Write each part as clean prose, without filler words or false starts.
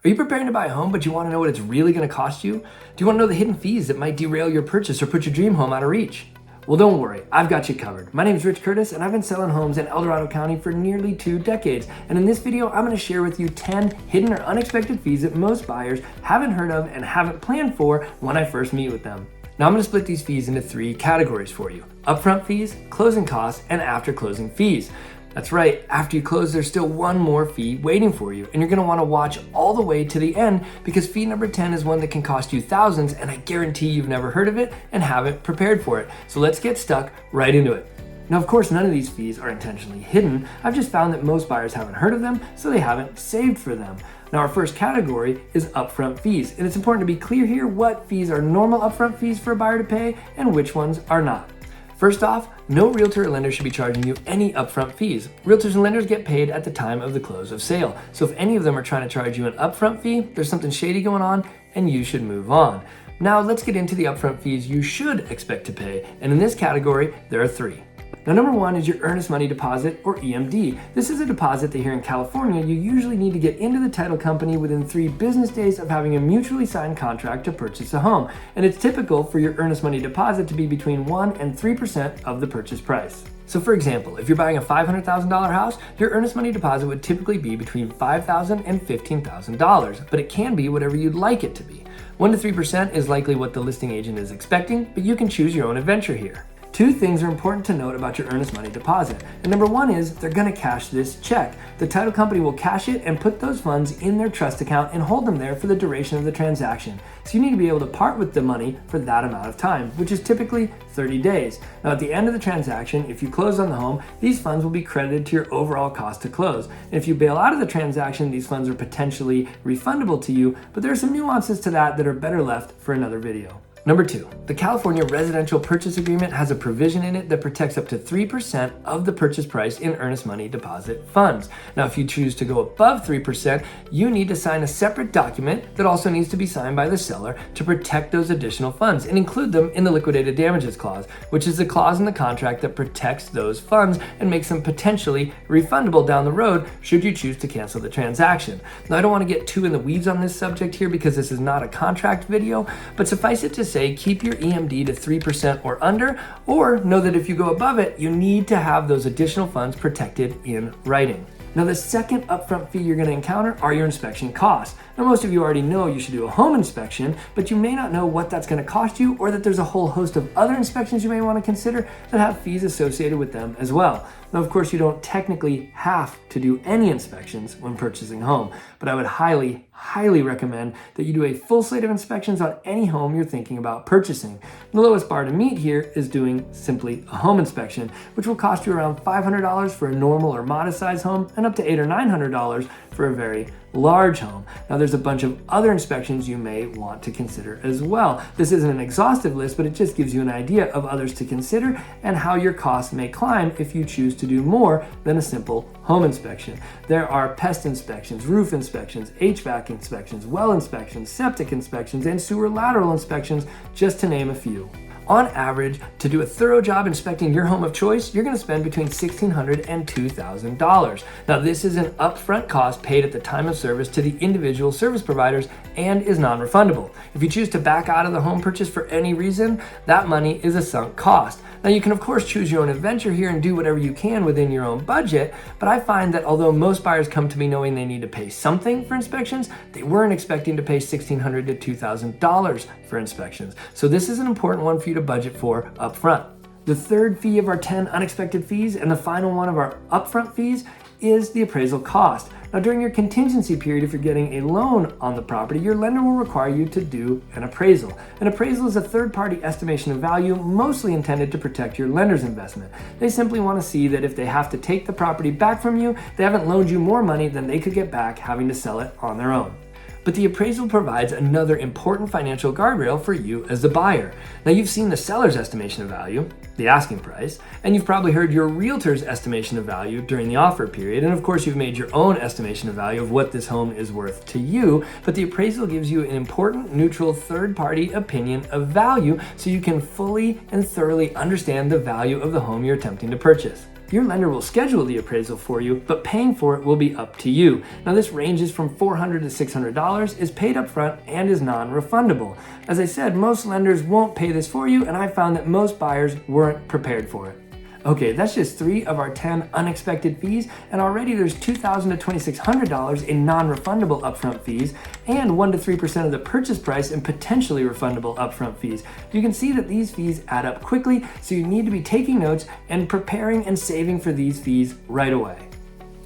Are you preparing to buy a home, but you want to know what it's really going to cost you? Do you want to know the hidden fees that might derail your purchase or put your dream home out of reach? Well, don't worry, I've got you covered. My name is Rich Curtis, and I've been selling homes in Dorado County for nearly 2 decades. And in this video, I'm going to share with you 10 hidden or unexpected fees that most buyers haven't heard of and haven't planned for when I first meet with them. Now I'm going to split these fees into 3 categories for you: upfront fees, closing costs, and after closing fees. That's right, after you close, there's still one more fee waiting for you, and you're gonna wanna watch all the way to the end because fee number 10 is one that can cost you thousands, and I guarantee you've never heard of it and haven't prepared for it. So let's get stuck right into it. Now, of course, none of these fees are intentionally hidden. I've just found that most buyers haven't heard of them, so they haven't saved for them. Now, our first category is upfront fees, and it's important to be clear here what fees are normal upfront fees for a buyer to pay and which ones are not. First off, no realtor or lender should be charging you any upfront fees. Realtors and lenders get paid at the time of the close of sale. So if any of them are trying to charge you an upfront fee, there's something shady going on and you should move on. Now let's get into the upfront fees you should expect to pay. And in this category, there are 3. Now, number 1 is your earnest money deposit, or EMD. This is a deposit that here in California, you usually need to get into the title company within 3 business days of having a mutually signed contract to purchase a home. And it's typical for your earnest money deposit to be between 1% and 3% of the purchase price. So for example, if you're buying a $500,000 house, your earnest money deposit would typically be between $5,000 and $15,000, but it can be whatever you'd like it to be. 1% to 3% is likely what the listing agent is expecting, but you can choose your own adventure here. 2 things are important to note about your earnest money deposit. And number 1 is they're gonna cash this check. The title company will cash it and put those funds in their trust account and hold them there for the duration of the transaction. So you need to be able to part with the money for that amount of time, which is typically 30 days. Now at the end of the transaction, if you close on the home, these funds will be credited to your overall cost to close. And if you bail out of the transaction, these funds are potentially refundable to you, but there are some nuances to that are better left for another video. Number 2, the California Residential Purchase Agreement has a provision in it that protects up to 3% of the purchase price in earnest money deposit funds. Now, if you choose to go above 3%, you need to sign a separate document that also needs to be signed by the seller to protect those additional funds and include them in the liquidated damages clause, which is the clause in the contract that protects those funds and makes them potentially refundable down the road should you choose to cancel the transaction. Now, I don't want to get too in the weeds on this subject here because this is not a contract video, but suffice it to say keep your EMD to 3% or under, or know that if you go above it, you need to have those additional funds protected in writing. Now, the second upfront fee you're going to encounter are your inspection costs. Now, most of you already know you should do a home inspection, but you may not know what that's going to cost you, or that there's a whole host of other inspections you may want to consider that have fees associated with them as well. Now, of course, you don't technically have to do any inspections when purchasing a home, but I would highly recommend that you do a full slate of inspections on any home you're thinking about purchasing. The lowest bar to meet here is doing simply a home inspection, which will cost you around $500 for a normal or modest size home and up to $800 or $900 for a very large home. Now, there's a bunch of other inspections you may want to consider as well. This isn't an exhaustive list, but it just gives you an idea of others to consider and how your costs may climb if you choose to do more than a simple home inspection. There are pest inspections, roof inspections, HVAC inspections, well inspections, septic inspections, and sewer lateral inspections, just to name a few. On average, to do a thorough job inspecting your home of choice, you're going to spend between $1,600 and $2,000. Now, this is an upfront cost paid at the time of service to the individual service providers and is non-refundable. If you choose to back out of the home purchase for any reason, that money is a sunk cost. Now, you can of course choose your own adventure here and do whatever you can within your own budget, but I find that although most buyers come to me knowing they need to pay something for inspections, they weren't expecting to pay $1,600 to $2,000 for inspections. So this is an important one for you to budget for up front. The third fee of our 10 unexpected fees and the final one of our upfront fees is the appraisal cost. Now, during your contingency period, if you're getting a loan on the property, your lender will require you to do an appraisal. An appraisal is a third-party estimation of value, mostly intended to protect your lender's investment. They simply want to see that if they have to take the property back from you, they haven't loaned you more money than they could get back having to sell it on their own. But the appraisal provides another important financial guardrail for you as the buyer. Now, you've seen the seller's estimation of value, the asking price, and you've probably heard your realtor's estimation of value during the offer period. And of course, you've made your own estimation of value of what this home is worth to you. But the appraisal gives you an important, neutral, third-party opinion of value so you can fully and thoroughly understand the value of the home you're attempting to purchase. Your lender will schedule the appraisal for you, but paying for it will be up to you. Now this ranges from $400 to $600, is paid up front, and is non-refundable. As I said, most lenders won't pay this for you, and I found that most buyers weren't prepared for it. Okay, that's just 3 of our 10 unexpected fees, and already there's $2,000 to $2,600 in non-refundable upfront fees, and 1 to 3% of the purchase price in potentially refundable upfront fees. You can see that these fees add up quickly, so you need to be taking notes and preparing and saving for these fees right away.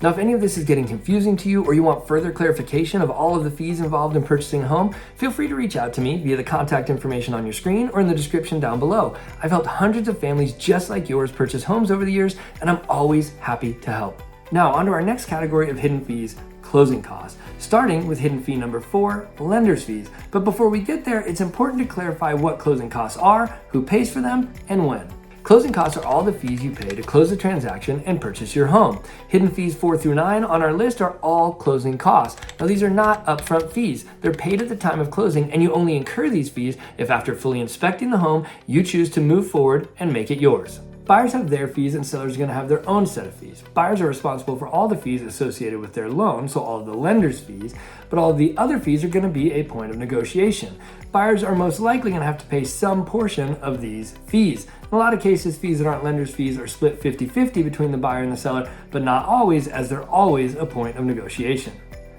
Now, if any of this is getting confusing to you or you want further clarification of all of the fees involved in purchasing a home, feel free to reach out to me via the contact information on your screen or in the description down below. I've helped hundreds of families just like yours purchase homes over the years, and I'm always happy to help. Now, on to our next category of hidden fees, closing costs, starting with hidden fee number 4, lender's fees. But before we get there, it's important to clarify what closing costs are, who pays for them, and when. Closing costs are all the fees you pay to close the transaction and purchase your home. Hidden fees 4 through 9 on our list are all closing costs. Now these are not upfront fees. They're paid at the time of closing, and you only incur these fees if after fully inspecting the home, you choose to move forward and make it yours. Buyers have their fees and sellers are going to have their own set of fees. Buyers are responsible for all the fees associated with their loan, so all of the lender's fees, but all of the other fees are going to be a point of negotiation. Buyers are most likely going to have to pay some portion of these fees. In a lot of cases, fees that aren't lender's fees are split 50-50 between the buyer and the seller, but not always, as they're always a point of negotiation.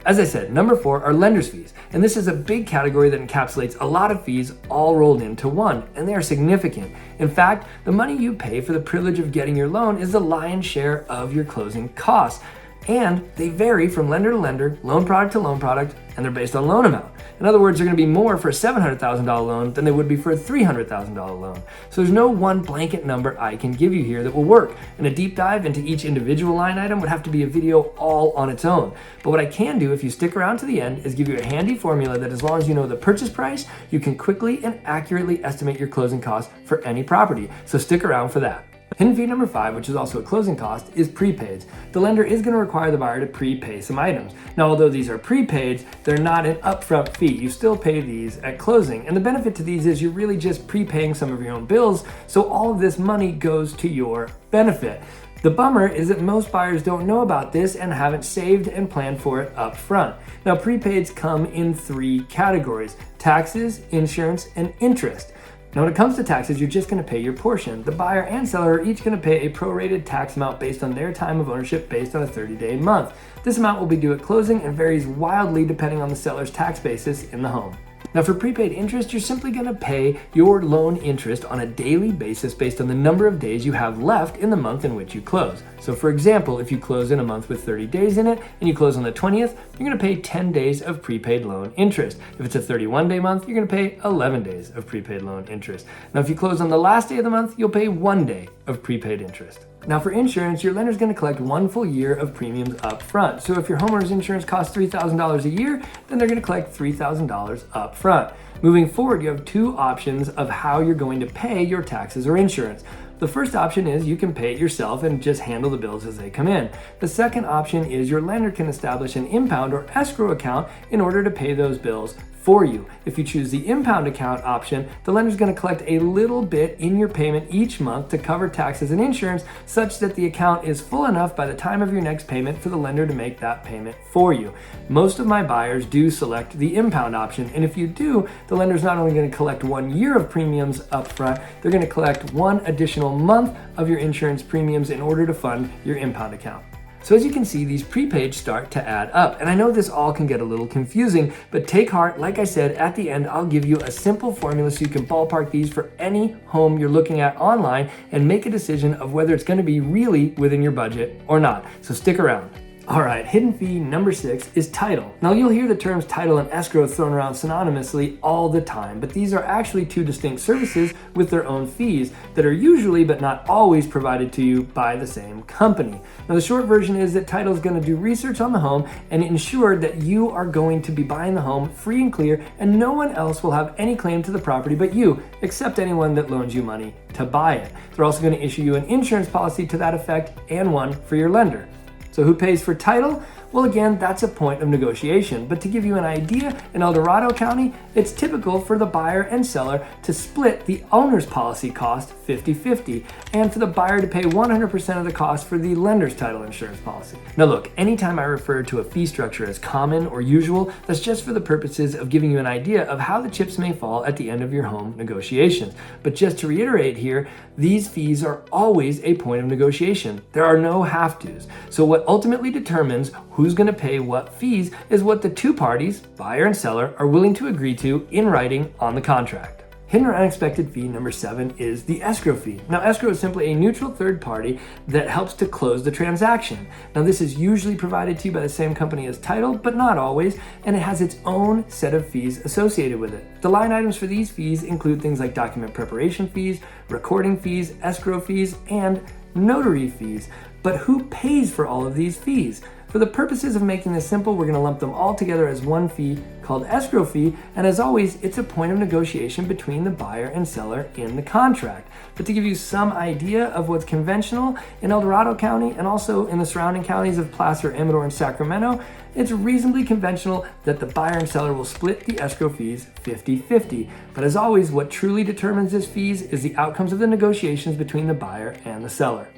As I said, number 4 are lender's fees, and this is a big category that encapsulates a lot of fees all rolled into one, and they are significant. In fact, the money you pay for the privilege of getting your loan is the lion's share of your closing costs, and they vary from lender to lender, loan product to loan product, and they're based on loan amount. In other words, they're going to be more for a $700,000 loan than they would be for a $300,000 loan. So there's no one blanket number I can give you here that will work. And a deep dive into each individual line item would have to be a video all on its own. But what I can do if you stick around to the end is give you a handy formula that as long as you know the purchase price, you can quickly and accurately estimate your closing costs for any property. So stick around for that. Hidden fee number 5, which is also a closing cost, is prepaids. The lender is going to require the buyer to prepay some items. Now, although these are prepaids, they're not an upfront fee. You still pay these at closing. And the benefit to these is you're really just prepaying some of your own bills, so all of this money goes to your benefit. The bummer is that most buyers don't know about this and haven't saved and planned for it up front. Now, prepaids come in 3 categories: taxes, insurance, and interest. Now, when it comes to taxes, you're just going to pay your portion. The buyer and seller are each going to pay a prorated tax amount based on their time of ownership based on a 30-day month. This amount will be due at closing and varies wildly depending on the seller's tax basis in the home. Now, for prepaid interest, you're simply going to pay your loan interest on a daily basis based on the number of days you have left in the month in which you close. So for example, if you close in a month with 30 days in it and you close on the 20th, you're going to pay 10 days of prepaid loan interest. If it's a 31-day month, you're going to pay 11 days of prepaid loan interest. Now, if you close on the last day of the month, you'll pay 1 day of prepaid interest. Now, for insurance, your lender's going to collect 1 full year of premiums up front. So if your homeowner's insurance costs $3,000 a year, then they're going to collect $3,000 up front. Moving forward, you have 2 options of how you're going to pay your taxes or insurance. The first option is you can pay it yourself and just handle the bills as they come in. The second option is your lender can establish an impound or escrow account in order to pay those bills for you. If you choose the impound account option, the lender is going to collect a little bit in your payment each month to cover taxes and insurance such that the account is full enough by the time of your next payment for the lender to make that payment for you. Most of my buyers do select the impound option, and if you do, the lender is not only going to collect 1 year of premiums up front, they're going to collect 1 additional month of your insurance premiums in order to fund your impound account. So as you can see, these prepaids start to add up. And I know this all can get a little confusing, but take heart. Like I said, at the end, I'll give you a simple formula so you can ballpark these for any home you're looking at online and make a decision of whether it's going to be really within your budget or not. So stick around. All right, hidden fee number 6 is title. Now you'll hear the terms title and escrow thrown around synonymously all the time, but these are actually 2 distinct services with their own fees that are usually but not always provided to you by the same company. Now the short version is that title is going to do research on the home and ensure that you are going to be buying the home free and clear, and no one else will have any claim to the property but you, except anyone that loans you money to buy it. They're also going to issue you an insurance policy to that effect and one for your lender. So who pays for title? Well, again, that's a point of negotiation. But to give you an idea, in Dorado County, it's typical for the buyer and seller to split the owner's policy cost 50-50, and for the buyer to pay 100% of the cost for the lender's title insurance policy. Now look, anytime I refer to a fee structure as common or usual, that's just for the purposes of giving you an idea of how the chips may fall at the end of your home negotiations. But just to reiterate here, these fees are always a point of negotiation. There are no have-tos. So what ultimately determines who's going to pay what fees is what the two parties, buyer and seller, are willing to agree to in writing on the contract. Hidden or unexpected fee number 7 is the escrow fee. Now, escrow is simply a neutral third party that helps to close the transaction. Now, this is usually provided to you by the same company as title, but not always, and it has its own set of fees associated with it. The line items for these fees include things like document preparation fees, recording fees, escrow fees, and notary fees. But who pays for all of these fees? For the purposes of making this simple, we're going to lump them all together as one fee called escrow fee, and as always, it's a point of negotiation between the buyer and seller in the contract. But to give you some idea of what's conventional in Dorado County and also in the surrounding counties of Placer, Amador, and Sacramento, it's reasonably conventional that the buyer and seller will split the escrow fees 50-50. But as always, what truly determines this fees is the outcomes of the negotiations between the buyer and the seller.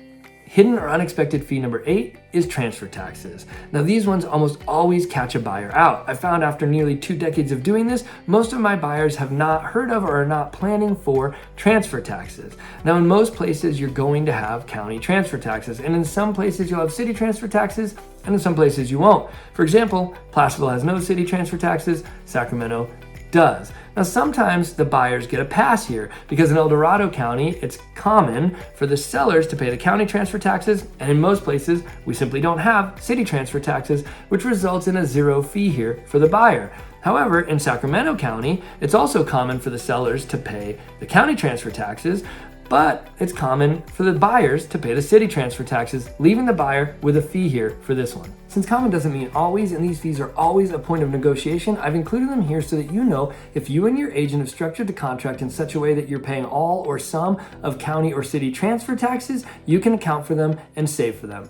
Hidden or unexpected fee number 8 is transfer taxes. Now, these ones almost always catch a buyer out. I found after nearly 2 decades of doing this, most of my buyers have not heard of or are not planning for transfer taxes. Now, in most places, you're going to have county transfer taxes, and in some places, you'll have city transfer taxes, and in some places, you won't. For example, Placerville has no city transfer taxes, Sacramento does. Now, sometimes the buyers get a pass here because in Dorado County, it's common for the sellers to pay the county transfer taxes, and in most places, we simply don't have city transfer taxes, which results in a 0 fee here for the buyer. However, in Sacramento County, it's also common for the sellers to pay the county transfer taxes, but it's common for the buyers to pay the city transfer taxes, leaving the buyer with a fee here for this one. Since common doesn't mean always, and these fees are always a point of negotiation, I've included them here so that you know if you and your agent have structured the contract in such a way that you're paying all or some of county or city transfer taxes, you can account for them and save for them.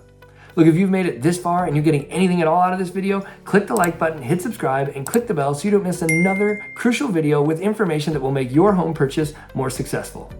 Look, if you've made it this far and you're getting anything at all out of this video, click the like button, hit subscribe, and click the bell so you don't miss another crucial video with information that will make your home purchase more successful.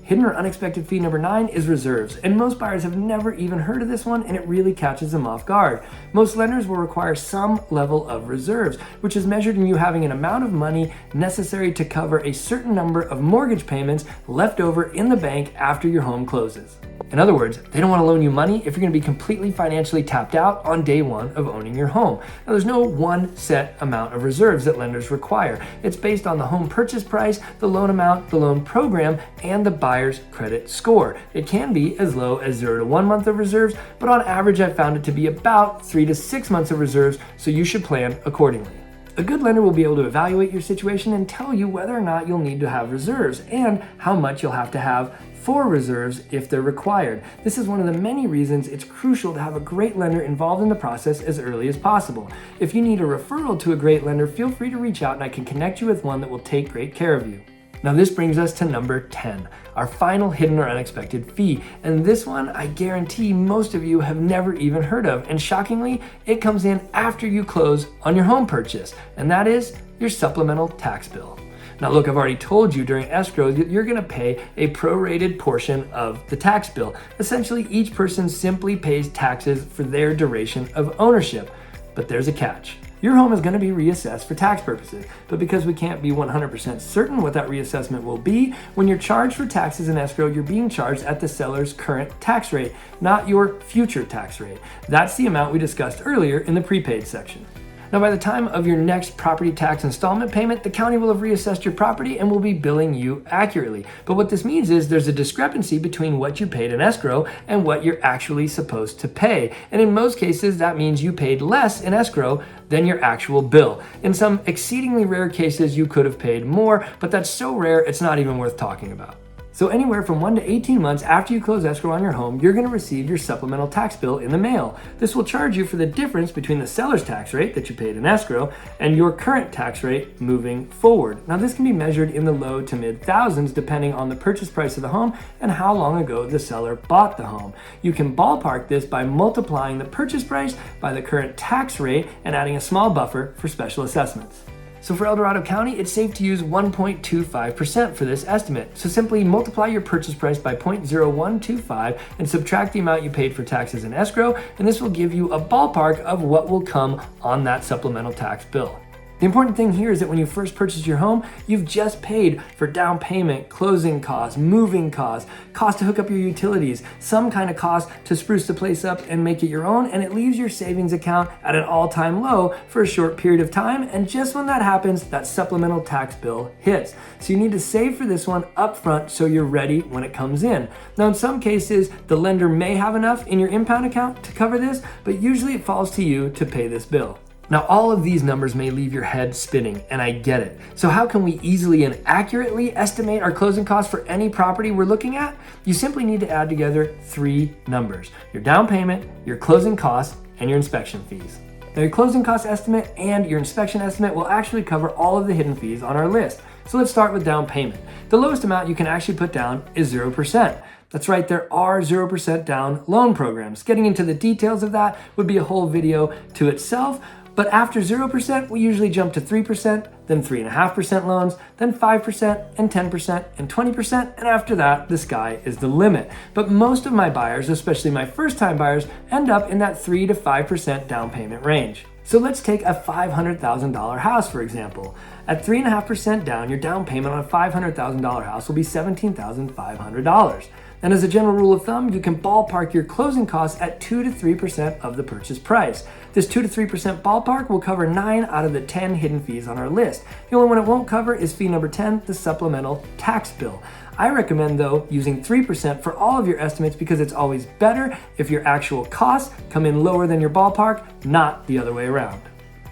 Hidden or unexpected fee number 9 is reserves, and most buyers have never even heard of this one, and it really catches them off guard. Most lenders will require some level of reserves, which is measured in you having an amount of money necessary to cover a certain number of mortgage payments left over in the bank after your home closes. In other words, they don't want to loan you money if you're going to be completely financially tapped out on day one of owning your home. Now, there's no one set amount of reserves that lenders require. It's based on the home purchase price, the loan amount, the loan program, and the buyer's credit score. It can be as low as 0 to 1 month of reserves, but on average, I've found it to be about 3 to 6 months of reserves, so you should plan accordingly. A good lender will be able to evaluate your situation and tell you whether or not you'll need to have reserves and how much you'll have to have for reserves if they're required. This is one of the many reasons it's crucial to have a great lender involved in the process as early as possible. If you need a referral to a great lender, feel free to reach out and I can connect you with one that will take great care of you. Now, this brings us to number 10, our final hidden or unexpected fee. And this one, I guarantee most of you have never even heard of. And shockingly, it comes in after you close on your home purchase, and that is your supplemental tax bill. Now look, I've already told you during escrow that you're going to pay a prorated portion of the tax bill. Essentially, each person simply pays taxes for their duration of ownership. But there's a catch. Your home is going to be reassessed for tax purposes, but because we can't be 100% certain what that reassessment will be, when you're charged for taxes in escrow, you're being charged at the seller's current tax rate, not your future tax rate. That's the amount we discussed earlier in the prepaid section. Now, by the time of your next property tax installment payment, the county will have reassessed your property and will be billing you accurately. But what this means is there's a discrepancy between what you paid in escrow and what you're actually supposed to pay. And in most cases, that means you paid less in escrow than your actual bill. In some exceedingly rare cases, you could have paid more, but that's so rare, it's not even worth talking about. So anywhere from 1 to 18 months after you close escrow on your home, you're going to receive your supplemental tax bill in the mail. This will charge you for the difference between the seller's tax rate that you paid in escrow and your current tax rate moving forward. Now this can be measured in the low to mid thousands depending on the purchase price of the home and how long ago the seller bought the home. You can ballpark this by multiplying the purchase price by the current tax rate and adding a small buffer for special assessments. So for Dorado County, it's safe to use 1.25% for this estimate. So simply multiply your purchase price by 0.0125 and subtract the amount you paid for taxes and escrow, and this will give you a ballpark of what will come on that supplemental tax bill. The important thing here is that when you first purchase your home, you've just paid for down payment, closing costs, moving costs, cost to hook up your utilities, some kind of cost to spruce the place up and make it your own, and it leaves your savings account at an all-time low for a short period of time, and just when that happens, that supplemental tax bill hits. So you need to save for this one up front so you're ready when it comes in. Now in some cases, the lender may have enough in your impound account to cover this, but usually it falls to you to pay this bill. Now, all of these numbers may leave your head spinning, and I get it. So how can we easily and accurately estimate our closing costs for any property we're looking at? You simply need to add together 3 numbers: your down payment, your closing costs, and your inspection fees. Now, your closing cost estimate and your inspection estimate will actually cover all of the hidden fees on our list. So let's start with down payment. The lowest amount you can actually put down is 0%. That's right, there are 0% down loan programs. Getting into the details of that would be a whole video to itself. But after 0%, we usually jump to 3%, then 3.5% loans, then 5% and 10% and 20%, and after that, the sky is the limit. But most of my buyers, especially my first-time buyers, end up in that 3 to 5% down payment range. So let's take a $500,000 house, for example. At 3.5% down, your down payment on a $500,000 house will be $17,500. And as a general rule of thumb, you can ballpark your closing costs at 2 to 3% of the purchase price. This 2 to 3% ballpark will cover 9 out of the 10 hidden fees on our list. The only one it won't cover is fee number 10, the supplemental tax bill. I recommend, though, using 3% for all of your estimates because it's always better if your actual costs come in lower than your ballpark, not the other way around.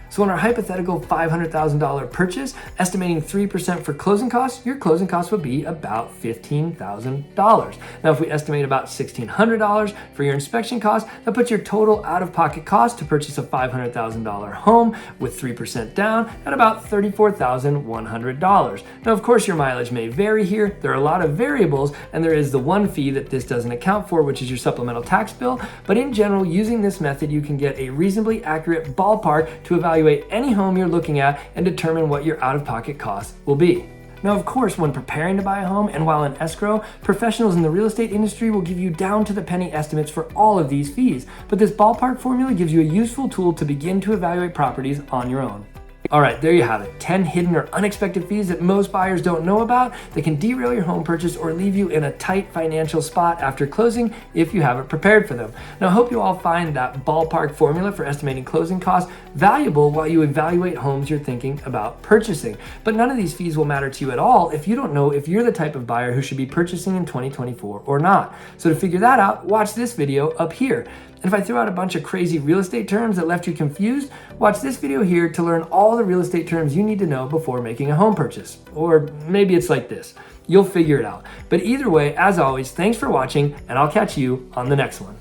So on our hypothetical $500,000 purchase, estimating 3% for closing costs, your closing costs would be about $15,000. Now, if we estimate about $1,600 for your inspection costs, that puts your total out-of-pocket cost to purchase a $500,000 home with 3% down at about $34,100. Now, of course, your mileage may vary here. There are a lot of variables, and there is the one fee that this doesn't account for, which is your supplemental tax bill. But in general, using this method, you can get a reasonably accurate ballpark to evaluate any home you're looking at and determine what your out-of-pocket costs will be. Now, of course, when preparing to buy a home and while in escrow, professionals in the real estate industry will give you down-to-the-penny estimates for all of these fees, but this ballpark formula gives you a useful tool to begin to evaluate properties on your own. All right, there you have it. 10 hidden or unexpected fees that most buyers don't know about that can derail your home purchase or leave you in a tight financial spot after closing if you haven't prepared for them. Now, I hope you all find that ballpark formula for estimating closing costs valuable while you evaluate homes you're thinking about purchasing. But none of these fees will matter to you at all if you don't know if you're the type of buyer who should be purchasing in 2024 or not. So to figure that out, watch this video up here. And if I threw out a bunch of crazy real estate terms that left you confused, watch this video here to learn all the real estate terms you need to know before making a home purchase. Or maybe it's like this. You'll figure it out. But either way, as always, thanks for watching, and I'll catch you on the next one.